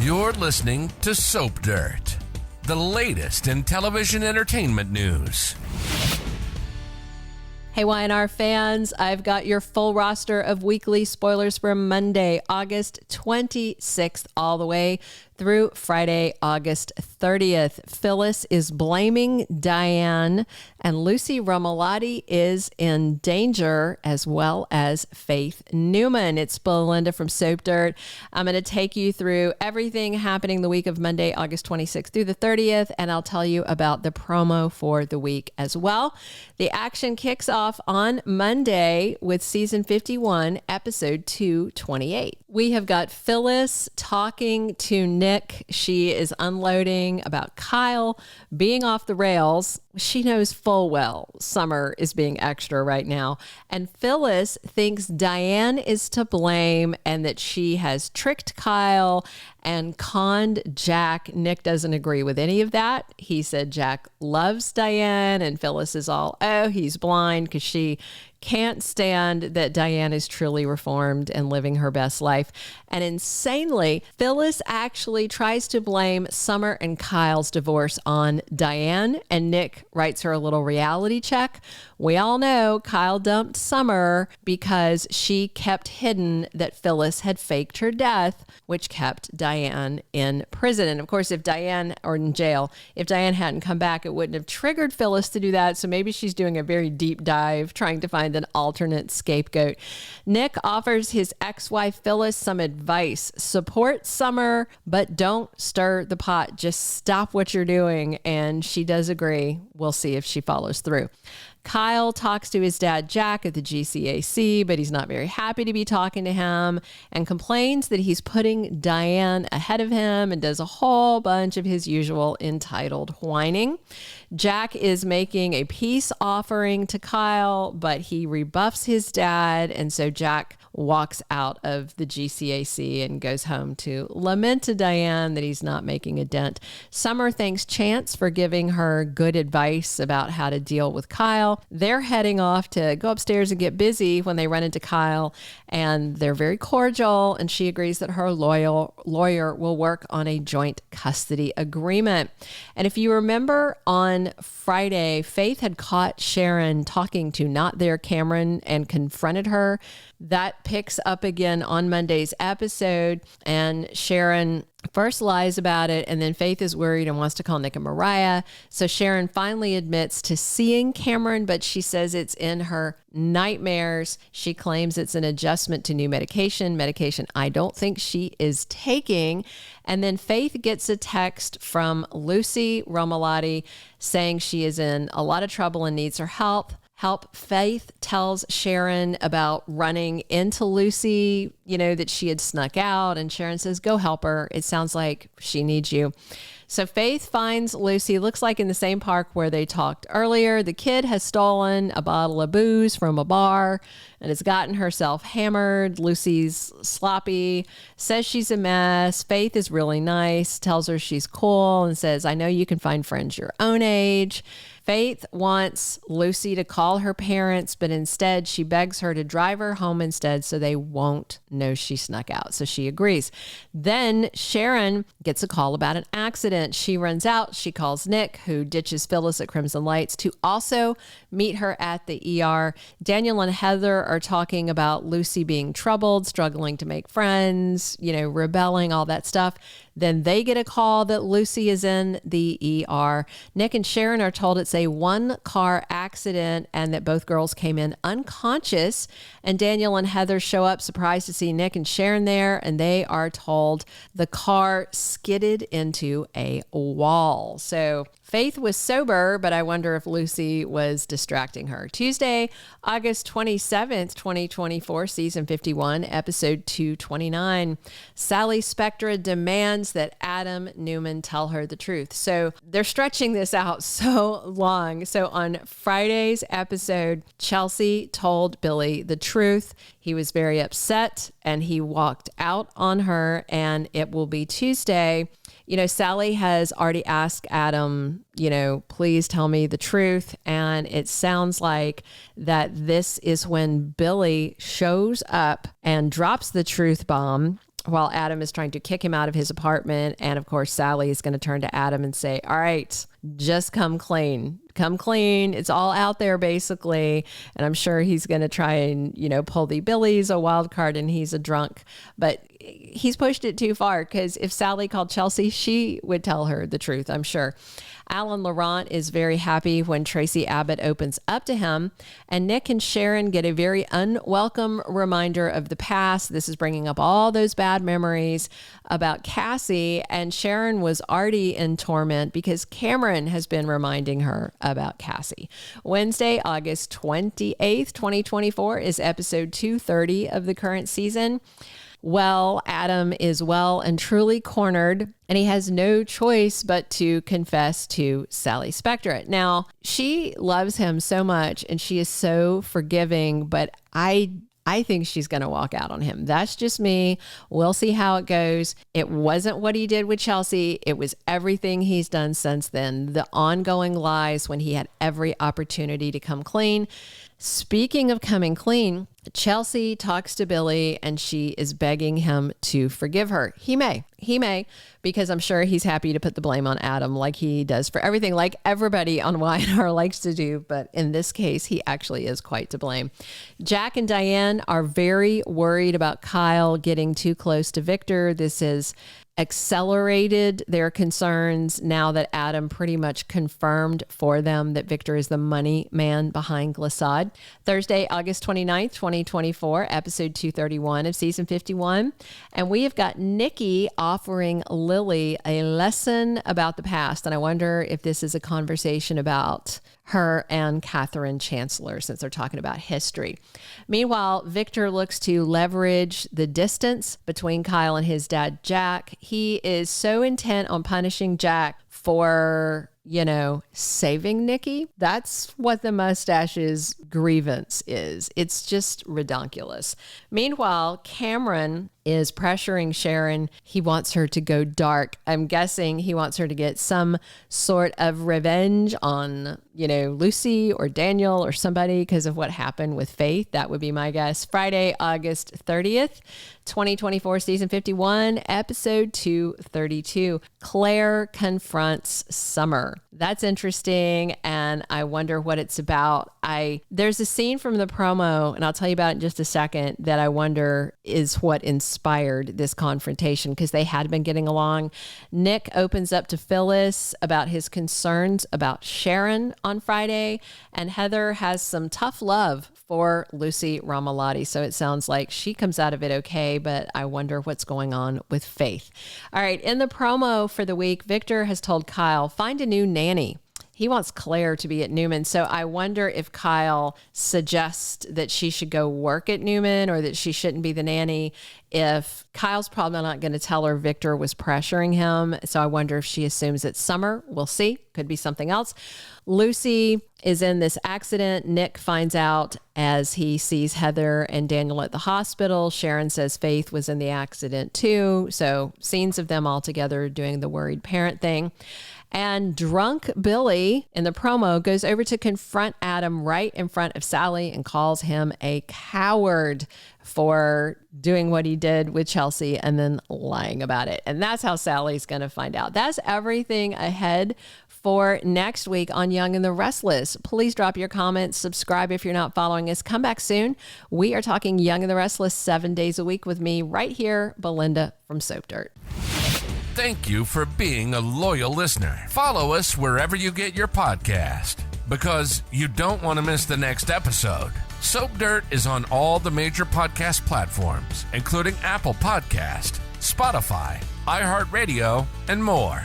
You're listening to Soap Dirt, the latest in television entertainment news. Hey, YNR fans, I've got your full roster of weekly spoilers for Monday, August 26th, all the way through Friday, August 30th. Phyllis is blaming Diane, and Lucy Romalotti is in danger, as well as Faith Newman. It's Belinda from Soap Dirt. I'm going to take you through everything happening the week of Monday, August 26th through the 30th, and I'll tell you about the promo for the week as well. The action kicks off on Monday with season 51, episode 228. We have got Phyllis talking to Nick. She is unloading about Kyle being off the rails. She knows full well Summer is being extra right now. And Phyllis thinks Diane is to blame and that she has tricked Kyle and conned Jack. Nick doesn't agree with any of that. He said Jack loves Diane, and Phyllis is all, oh, he's blind, because she can't stand that Diane is truly reformed and living her best life. And insanely, Phyllis actually tries to blame Summer and Kyle's divorce on Diane, and Nick writes her a little reality check. We all know Kyle dumped Summer because she kept hidden that Phyllis had faked her death, which kept Diane in prison. And of course, if Diane, or in jail, if Diane hadn't come back, it wouldn't have triggered Phyllis to do that. So maybe she's doing a very deep dive, trying to find an alternate scapegoat. Nick offers his ex-wife Phyllis some advice. Support Summer, but don't stir the pot. Just stop what you're doing. And she does agree. We'll see if she follows through. Kyle talks to his dad, Jack, at the GCAC, but he's not very happy to be talking to him and complains that he's putting Diane ahead of him and does a whole bunch of his usual entitled whining. Jack is making a peace offering to Kyle, but he rebuffs his dad, and so Jack walks out of the GCAC and goes home to lament to Diane that he's not making a dent. Summer thanks Chance for giving her good advice about how to deal with Kyle. They're heading off to go upstairs and get busy when they run into Kyle, and they're very cordial, and she agrees that her lawyer will work on a joint custody agreement. And if you remember, on Friday, Faith had caught Sharon talking to not there Cameron and confronted her. That picks up again on Monday's episode, and Sharon first lies about it, and then Faith is worried and wants to call Nick and Mariah. So Sharon finally admits to seeing Cameron, but she says it's in her nightmares. She claims it's an adjustment to new medication I don't think she is taking. And then Faith gets a text from Lucy Romalotti saying she is in a lot of trouble and needs her help. Faith tells Sharon about running into Lucy, that she had snuck out, and Sharon says, go help her. It sounds like she needs you. So Faith finds Lucy, looks like in the same park where they talked earlier. The kid has stolen a bottle of booze from a bar and has gotten herself hammered. Lucy's sloppy, says she's a mess. Faith is really nice, tells her she's cool, and says, I know you can find friends your own age. Faith wants Lucy to call her parents, but instead she begs her to drive her home instead so they won't know she snuck out. So she agrees. Then Sharon gets a call about an accident. She runs out. She calls Nick, who ditches Phyllis at Crimson Lights, to also meet her at the ER. Daniel and Heather are talking about Lucy being troubled, struggling to make friends, rebelling, all that stuff. Then they get a call that Lucy is in the ER. Nick and Sharon are told it's a one-car accident and that both girls came in unconscious. And Daniel and Heather show up surprised to see Nick and Sharon there, and they are told the car skidded into a wall. So Faith was sober, but I wonder if Lucy was distracting her. Tuesday, August 27th, 2024, season 51, episode 229. Sally Spectra demands that Adam Newman tell her the truth. So they're stretching this out so long. So on Friday's episode, Chelsea told Billy the truth. He was very upset and he walked out on her, and it will be Tuesday. Sally has already asked Adam, please tell me the truth. And it sounds like that this is when Billy shows up and drops the truth bomb while Adam is trying to kick him out of his apartment. And of course, Sally is going to turn to Adam and say, all right, just come clean. Come clean. It's all out there, basically. And I'm sure he's going to try and, pull the Billy's a wild card and he's a drunk. But he's pushed it too far, because if Sally called Chelsea, she would tell her the truth, I'm sure. Alan Laurent is very happy when Tracy Abbott opens up to him, and Nick and Sharon get a very unwelcome reminder of the past. This is bringing up all those bad memories about Cassie, and Sharon was already in torment because Cameron has been reminding her about Cassie. Wednesday, August 28th, 2024 is episode 230 of the current season. Well, Adam is well and truly cornered, and he has no choice but to confess to Sally Spectra. Now, she loves him so much and she is so forgiving, but I think she's going to walk out on him. That's just me. We'll see how it goes. It wasn't what he did with Chelsea. It was everything he's done since then. The ongoing lies when he had every opportunity to come clean. Speaking of coming clean, Chelsea talks to Billy and she is begging him to forgive her. He may, because I'm sure he's happy to put the blame on Adam like he does for everything, like everybody on Y&R likes to do. But in this case, he actually is quite to blame. Jack and Diane are very worried about Kyle getting too close to Victor. This is accelerated their concerns now that Adam pretty much confirmed for them that Victor is the money man behind Glissade. Thursday, August 29th, 2024, episode 231 of season 51. And we have got Nikki offering Lily a lesson about the past. And I wonder if this is a conversation about her and Katherine Chancellor, since they're talking about history. Meanwhile, Victor looks to leverage the distance between Kyle and his dad, Jack. He is so intent on punishing Jack for, saving Nikki. That's what the mustache's grievance is. It's just redonkulous. Meanwhile, Cameron is pressuring Sharon. He wants her to go dark. I'm guessing he wants her to get some sort of revenge on, Lucy or Daniel or somebody because of what happened with Faith. That would be my guess. Friday, August 30th, 2024, season 51, episode 232. Claire confronts Summer. That's interesting, and I wonder what it's about. There's a scene from the promo, and I'll tell you about it in just a second, that I wonder is what inspired this confrontation, because they had been getting along. Nick opens up to Phyllis about his concerns about Sharon on Friday, and Heather has some tough love for Lucy Romalotti. So it sounds like she comes out of it okay, but I wonder what's going on with Faith. All right, in the promo for the week, Victor has told Kyle, find a new nanny. He wants Claire to be at Newman. So I wonder if Kyle suggests that she should go work at Newman or that she shouldn't be the nanny. If Kyle's probably not going to tell her Victor was pressuring him. So I wonder if she assumes it's Summer. We'll see. Could be something else. Lucy is in this accident. Nick finds out as he sees Heather and Daniel at the hospital. Sharon says Faith was in the accident too. So scenes of them all together doing the worried parent thing. And drunk Billy in the promo goes over to confront Adam right in front of Sally and calls him a coward for doing what he did with Chelsea and then lying about it. And that's how Sally's going to find out. That's everything ahead for next week on Young and the Restless. Please drop your comments, subscribe if you're not following us. Come back soon. We are talking Young and the Restless 7 days a week with me right here, Belinda from Soap Dirt. Thank you for being a loyal listener. Follow us wherever you get your podcast, because you don't want to miss the next episode. Soap Dirt is on all the major podcast platforms, including Apple Podcast, Spotify, iHeartRadio, and more.